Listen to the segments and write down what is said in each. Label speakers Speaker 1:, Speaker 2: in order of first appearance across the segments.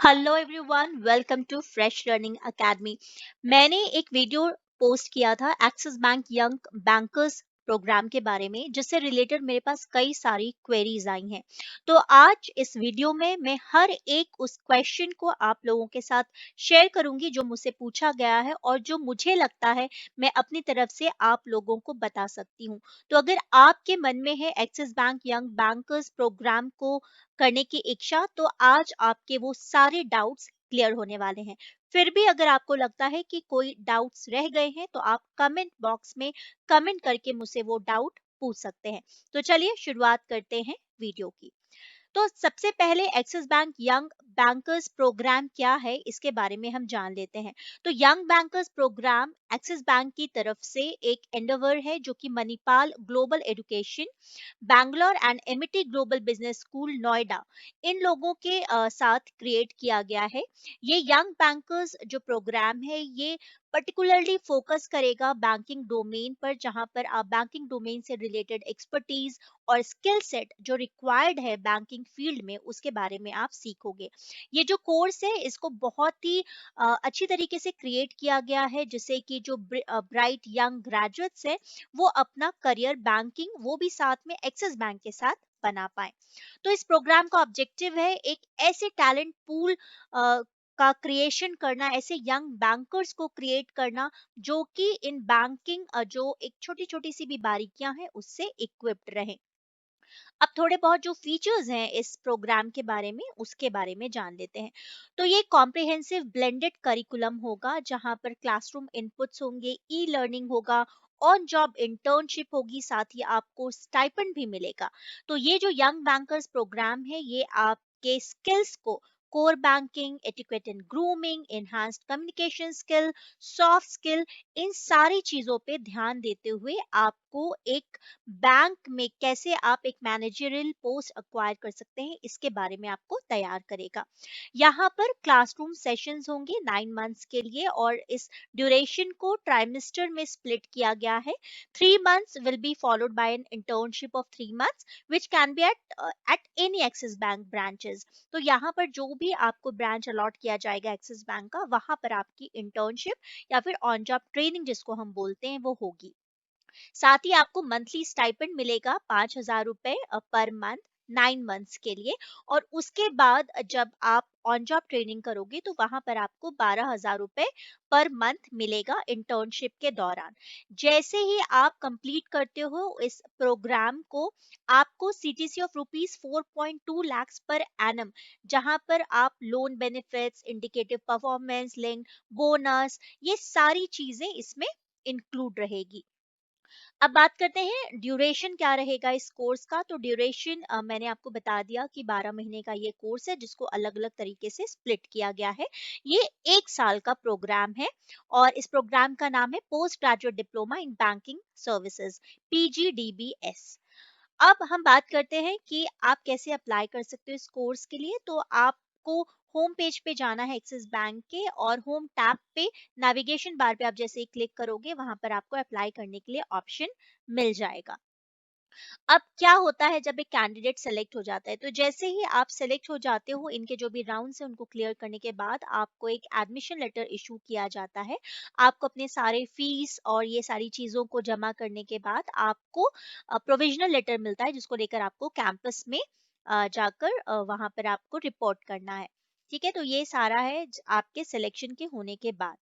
Speaker 1: Hello everyone, welcome to Fresh Learning Academy. मैंने एक video post किया था Axis Bank Young bankers Programme के बारे में, जिससे रिलेटेड मेरे पास कई सारी क्वेरीज आई हैं। तो आज इस वीडियो में मैं हर एक उस क्वेश्चन को आप लोगों के साथ शेयर करूंगी जो मुझसे पूछा गया है और जो मुझे लगता है मैं अपनी तरफ से आप लोगों को बता सकती हूँ। तो अगर आपके मन में है Axis Bank Young bankers Programme को करने की इच्छा, तो आज आपके वो सारे डाउट्स क्लियर होने वाले हैं। फिर भी अगर आपको लगता है कि कोई डाउट्स रह गए हैं, तो आप कमेंट बॉक्स में कमेंट करके मुझसे वो डाउट पूछ सकते हैं। तो चलिए शुरुआत करते हैं वीडियो की। तो सबसे पहले Axis Bank Young bankers Programme क्या है, इसके बारे में हम जान लेते हैं। तो young bankers program Axis Bank की तरफ से एक एंडेवर है जो कि Manipal Global Education, Bangalore and Amity Global Business School Noida, इन लोगों के साथ क्रिएट किया गया है। ये यंग बैंकर्स जो प्रोग्राम है, ये पर्टिकुलरली फोकस करेगा बैंकिंग डोमेन पर, जहां पर आप बैंकिंग डोमेन से रिलेटेड एक्सपर्टीज और स्किल सेट जो रिक्वायर्ड है बैंकिंग फील्ड में, उसके बारे में आप सीखोगे। ये जो कोर्स है, इसको बहुत ही अच्छी तरीके से क्रिएट किया गया है, जिससे कि जो ब्राइट यंग ग्रेजुएट्स है, वो अपना करियर बैंकिंग, वो भी साथ में एक्सिस बैंक के साथ बना पाए। तो इस प्रोग्राम का ऑब्जेक्टिव है एक ऐसे टैलेंट पूल का क्रिएशन करना, ऐसे यंग बैंकर्स को क्रिएट करना जो कि इन बैंकिंग जो एक छोटी छोटी सी भी बारीकियां हैं उससे इक्विप्ड रहे। अब थोड़े बहुत जो फीचर्स हैं इस प्रोग्राम के बारे में, उसके बारे में जान लेते हैं। तो ये कॉम्प्रिहेंसिव ब्लेंडेड करिकुलम होगा, जहां पर क्लासरूम इनपुट्स होंगे, ई लर्निंग होगा, ऑन जॉब इंटर्नशिप होगी, साथ ही आपको स्टाइपेंड भी मिलेगा। तो ये जो यंग बैंकर्स प्रोग्राम है, ये आपके स्किल्स को, core banking, etiquette and grooming, enhanced communication skill, soft skill, इन सारी चीजों पे ध्यान देते हुए आपको एक बैंक में कैसे आप एक मैनेजरियल पोस्ट अक्वायर कर सकते हैं, इसके बारे में आपको तैयार करेगा। यहाँ पर क्लासरूम सेशंस होंगे 9 मंथ्स के लिए, और इस ड्यूरेशन को ट्राइमेस्टर में स्प्लिट किया गया है। 3 months will be followed by an internship of 3 months which can be at any axis bank branches. तो यहाँ पर जो भी आपको ब्रांच अलॉट किया जाएगा एक्सिस बैंक का, वहां पर आपकी इंटर्नशिप या फिर ऑन जॉब ट्रेनिंग, जिसको हम बोलते हैं, वो होगी। साथ ही आपको मंथली स्टाइपेंड मिलेगा 5,000 रुपए पर मंथ, 9 मंथ्स के लिए। और उसके बाद जब आप ऑन जॉब ट्रेनिंग करोगे, तो वहां पर आपको 12,000 रुपए पर मंथ मिलेगा इंटर्नशिप के दौरान। जैसे ही आप कंप्लीट करते हो इस प्रोग्राम को, आपको CTC of rupees 4.2 lakh per annum, जहां पर आप loan benefits, indicative performance link, bonus, ये सारी चीजें इसमें इंक्लूड रहेगी। अब बात करते हैं ड्यूरेशन क्या रहेगा इस कोर्स का। तो ड्यूरेशन मैंने आपको बता दिया कि 12 महीने का ये कोर्स है, जिसको अलग अलग तरीके से स्प्लिट किया गया है। ये 1 साल का प्रोग्राम है, और इस प्रोग्राम का नाम है post graduate diploma in banking services, PGDBS। अब हम बात करते हैं कि आप कैसे अप्लाई कर सकते हो इस कोर्स के लिए। तो आपको होम पेज पे जाना है एक्सिस बैंक के, और होम टैब पे नेविगेशन बार पे आप जैसे ही क्लिक करोगे, वहां पर आपको अप्लाई करने के लिए ऑप्शन मिल जाएगा। अब क्या होता है जब एक कैंडिडेट सेलेक्ट हो जाता है, तो जैसे ही आप सेलेक्ट हो जाते हो, इनके जो भी राउंड्स हैं उनको क्लियर करने के बाद आपको एक एडमिशन लेटर इशू किया जाता है। आपको अपने सारे फीस और ये सारी चीजों को जमा करने के बाद आपको प्रोविजनल लेटर मिलता है, जिसको लेकर आपको कैंपस में जाकर वहां पर आपको रिपोर्ट करना है। ठीक है, तो ये सारा है आपके सिलेक्शन के होने के बाद।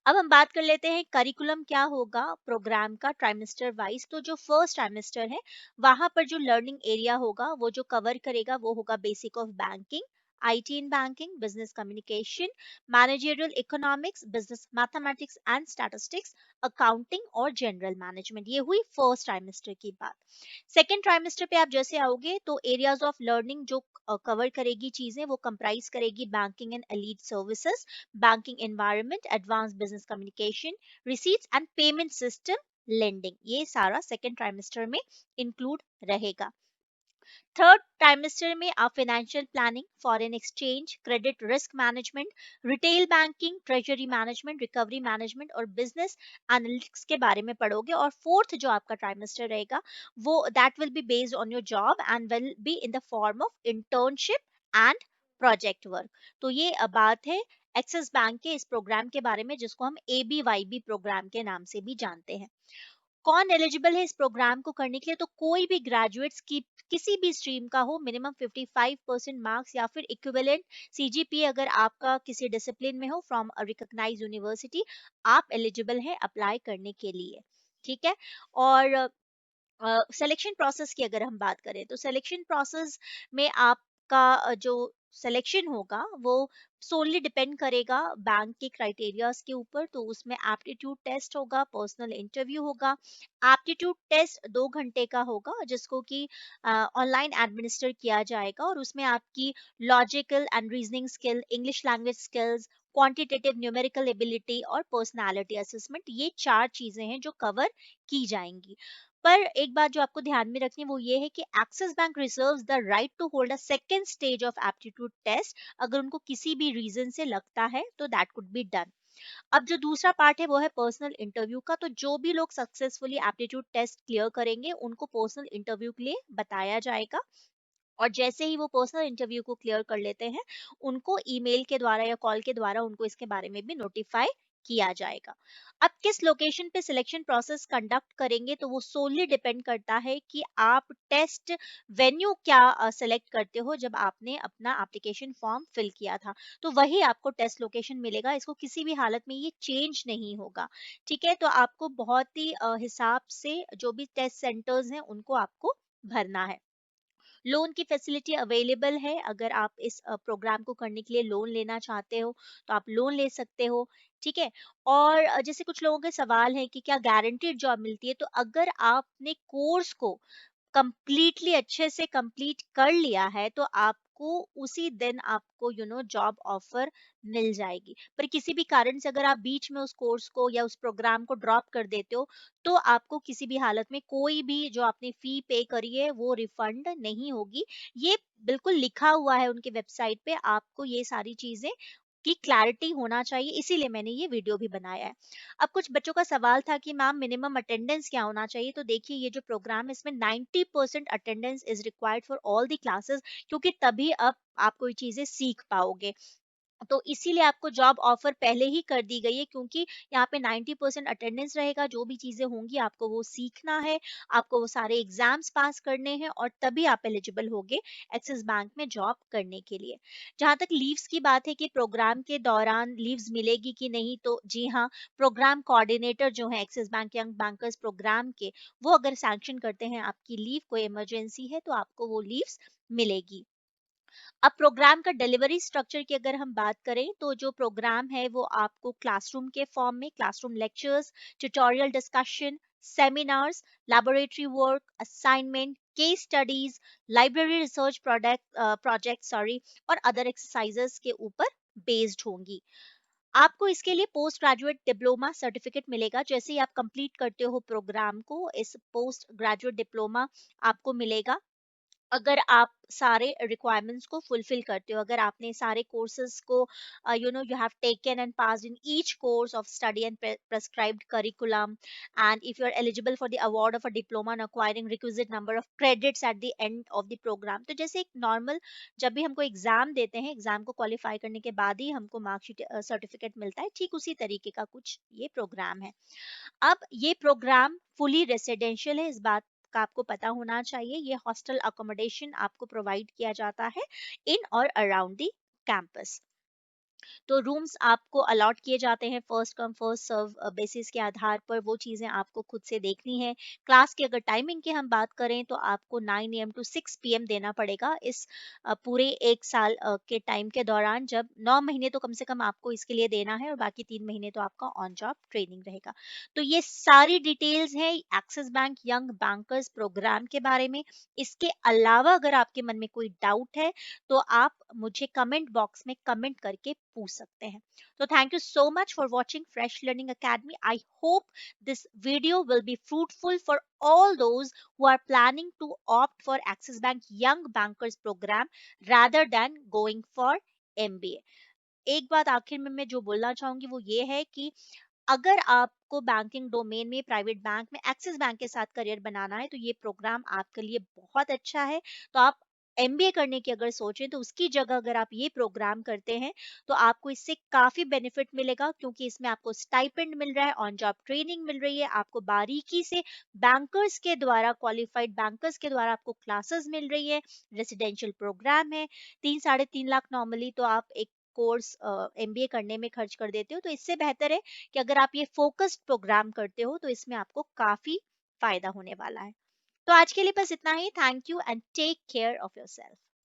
Speaker 1: अब हम बात कर लेते हैं करिकुलम क्या होगा प्रोग्राम का ट्राइमेस्टर वाइज। तो जो फर्स्ट ट्राइमेस्टर है, वहां पर जो लर्निंग एरिया होगा, वो जो कवर करेगा, वो होगा basic of banking, IT in banking, business communication, managerial economics, business mathematics and statistics, accounting और जनरल मैनेजमेंट। ये हुई फर्स्ट ट्राइमेस्टर की बात। सेकेंड ट्राइमेस्टर पे आप जैसे आओगे, तो एरियाज ऑफ लर्निंग जो कवर करेगी चीजें, वो कंप्राइज करेगी banking and allied services, banking environment, advanced business communication, receipts and payment system, lending। ये सारा सेकेंड ट्राइमेस्टर में इंक्लूड रहेगा। थर्ड ट्राइमेस्टर में आप financial planning, foreign exchange, credit risk management, retail banking, treasury management, recovery management और business analytics के बारे में पढ़ोगे। और फोर्थ जो आपका ट्राइमेस्टर रहेगा, वो that will be based on your job and will be in the form of internship and project work. तो ये बात है एक्सिस बैंक के इस प्रोग्राम के बारे में, जिसको हम ABYB प्रोग्राम के नाम से भी जानते हैं। कौन एलिजिबल है इस प्रोग्राम को करने के लिए? तो कोई भी ग्रेजुएट्स की किसी भी स्ट्रीम का हो, मिनिमम 55% मार्क्स या फिर इक्विवेलेंट CGPA अगर आपका किसी डिसिप्लिन में हो फ्रॉम अ रिकॉग्नाइज्ड यूनिवर्सिटी, आप एलिजिबल है अप्लाई करने के लिए। ठीक है। और सिलेक्शन प्रोसेस की अगर हम बात करें, तो सिलेक्शन प्रोसेस में आपका जो सिलेक्शन होगा वो सोनली डिपेंड करेगा बैंक के क्राइटेरियाज के ऊपर। तो उसमें एप्टीट्यूड टेस्ट होगा, पर्सनल इंटरव्यू होगा। एप्टीट्यूड टेस्ट 2 घंटे का होगा, जिसको कि ऑनलाइन एडमिनिस्टर किया जाएगा, और उसमें आपकी logical and reasoning skill, English language skills, quantitative numerical ability और पर्सनालिटी असेसमेंट, ये 4 चीजें हैं जो कवर की जाएंगी। पर एक बात जो आपको ध्यान में रखनी है वो ये है कि Axis Bank reserves the right to hold a second stage of aptitude test, अगर उनको किसी भी रीजन से लगता है तो दैट कुड बी डन। अब जो दूसरा पार्ट है वो है पर्सनल इंटरव्यू का। तो जो भी लोग सक्सेसफुली एप्टीट्यूड टेस्ट क्लियर करेंगे उनको पर्सनल इंटरव्यू के लिए बताया जाएगा, और जैसे ही वो पर्सनल इंटरव्यू को क्लियर कर लेते हैं, उनको ईमेल के द्वारा या कॉल के द्वारा उनको इसके बारे में भी नोटिफाई किया जाएगा। अब किस लोकेशन पे सिलेक्शन प्रोसेस कंडक्ट करेंगे, तो वो सोनली डिपेंड करता है कि आप टेस्ट वेन्यू क्या सेलेक्ट करते हो जब आपने अपना एप्लीकेशन फॉर्म फिल किया था, तो वही आपको टेस्ट लोकेशन मिलेगा। इसको किसी भी हालत में ये चेंज नहीं होगा। ठीक है। तो आपको बहुत ही हिसाब से जो भी टेस्ट सेंटर्स हैं उनको आपको भरना है। लोन की फैसिलिटी अवेलेबल है, अगर आप इस प्रोग्राम को करने के लिए लोन लेना चाहते हो तो आप लोन ले सकते हो। ठीक है। और जैसे कुछ लोगों के सवाल है कि क्या गारंटीड जॉब मिलती है, तो अगर आपने कोर्स को कंप्लीटली अच्छे से कंप्लीट कर लिया है तो आपको उसी दिन आपको जॉब ऑफर मिल जाएगी। पर किसी भी कारण से अगर आप बीच में उस कोर्स को या उस प्रोग्राम को ड्रॉप कर देते हो, तो आपको किसी भी हालत में कोई भी जो आपने फी पे करी है वो रिफंड नहीं होगी। ये बिल्कुल लिखा हुआ है उनके वेबसाइट पे, आपको ये सारी चीजें की क्लैरिटी होना चाहिए, इसीलिए मैंने ये वीडियो भी बनाया है। अब कुछ बच्चों का सवाल था कि मैम मिनिमम अटेंडेंस क्या होना चाहिए, तो देखिए ये जो प्रोग्राम है इसमें 90% attendance is required for all the classes, क्योंकि तभी आप कोई चीजें सीख पाओगे। तो इसीलिए आपको जॉब ऑफर पहले ही कर दी गई है, क्योंकि यहाँ पे 90% अटेंडेंस रहेगा, जो भी चीजें होंगी आपको वो सीखना है, आपको वो सारे एग्जाम्स पास करने हैं, और तभी आप एलिजिबल होगे एक्सिस बैंक में जॉब करने के लिए। जहाँ तक लीव्स की बात है कि प्रोग्राम के दौरान लीव्स मिलेगी कि नहीं, तो जी हाँ, प्रोग्राम कोऑर्डिनेटर जो है Axis Bank Young bankers Programme के, वो अगर सैंक्शन करते हैं आपकी लीव, कोई इमरजेंसी है, तो आपको वो लीव्स मिलेगी। अब प्रोग्राम का डिलीवरी स्ट्रक्चर की अगर हम बात करें, तो जो प्रोग्राम है वो आपको क्लासरूम के फॉर्म में, classroom lectures, tutorial discussion, seminars, laboratory work, assignment, case studies, library research project sorry, और अदर एक्सरसाइजेस के ऊपर बेस्ड होंगी। आपको इसके लिए पोस्ट ग्रेजुएट डिप्लोमा सर्टिफिकेट मिलेगा। जैसे ही आप कंप्लीट करते हो प्रोग्राम को, इस पोस्ट ग्रेजुएट डिप्लोमा आपको मिलेगा, अगर आप सारे रिक्वायरमेंट्स को फुलफिल करते हो, अगर आपने सारे कोर्सेज को you have taken and passed in each course of study and prescribed curriculum, and if you are eligible for the award of a diploma acquiring requisite number of credits at the end of the programme. तो जैसे एक normal, जब भी हमको exam देते हैं, exam को qualify करने के बाद ही हमको मार्कशीट सर्टिफिकेट मिलता है, ठीक उसी तरीके का कुछ ये प्रोग्राम है। अब ये प्रोग्राम फुली रेसिडेंशियल है, इस बात का आपको पता होना चाहिए। ये हॉस्टल अकोमोडेशन आपको प्रोवाइड किया जाता है इन और अराउंड द कैंपस। तो रूम्स आपको अलॉट किए जाते हैं first come first serve basis के आधार पर, वो चीजें आपको खुद से देखनी है। क्लास की अगर टाइमिंग की हम बात करें, तो आपको 9 AM टू 6 PM देना पड़ेगा इस पूरे 1 साल के टाइम के दौरान, जब 9 महीने तो कम से कम आपको इसके लिए देना है, और बाकी 3 महीने तो आपका ऑन जॉब ट्रेनिंग रहेगा। तो ये सारी डिटेल्स है Axis Bank Young bankers Programme के बारे में। इसके अलावा अगर आपके मन में कोई डाउट है, तो आप मुझे कमेंट बॉक्स में कमेंट करके पूछ सकते हैं। तो thank you so much for watching fresh learning academy. I hope this video will be fruitful for all those who are planning to opt for Axis Bank Young Bankers program rather than going for MBA। एक बात आखिर में मैं जो बोलना चाहूंगी वो ये है कि अगर आपको बैंकिंग डोमेन में, प्राइवेट बैंक में एक्सिस बैंक के साथ करियर बनाना है, तो ये प्रोग्राम आपके लिए बहुत अच्छा है। तो आप एमबीए करने की अगर सोचें तो उसकी जगह अगर आप ये प्रोग्राम करते हैं तो आपको इससे काफी बेनिफिट मिलेगा, क्योंकि इसमें आपको स्टाइपेंड मिल रहा है, ऑन जॉब ट्रेनिंग मिल रही है, आपको बारीकी से बैंकर्स के द्वारा, क्वालिफाइड बैंकर्स के द्वारा आपको क्लासेस मिल रही है, रेसिडेंशियल प्रोग्राम है। 3 साढ़े 3 लाख नॉर्मली तो आप एक कोर्स एमबीए करने में खर्च कर देते हो, तो इससे बेहतर है कि अगर आप ये फोकस्ड प्रोग्राम करते हो तो इसमें आपको काफी फायदा होने वाला है। तो आज के लिए बस इतना ही। Thank you and take care of yourself.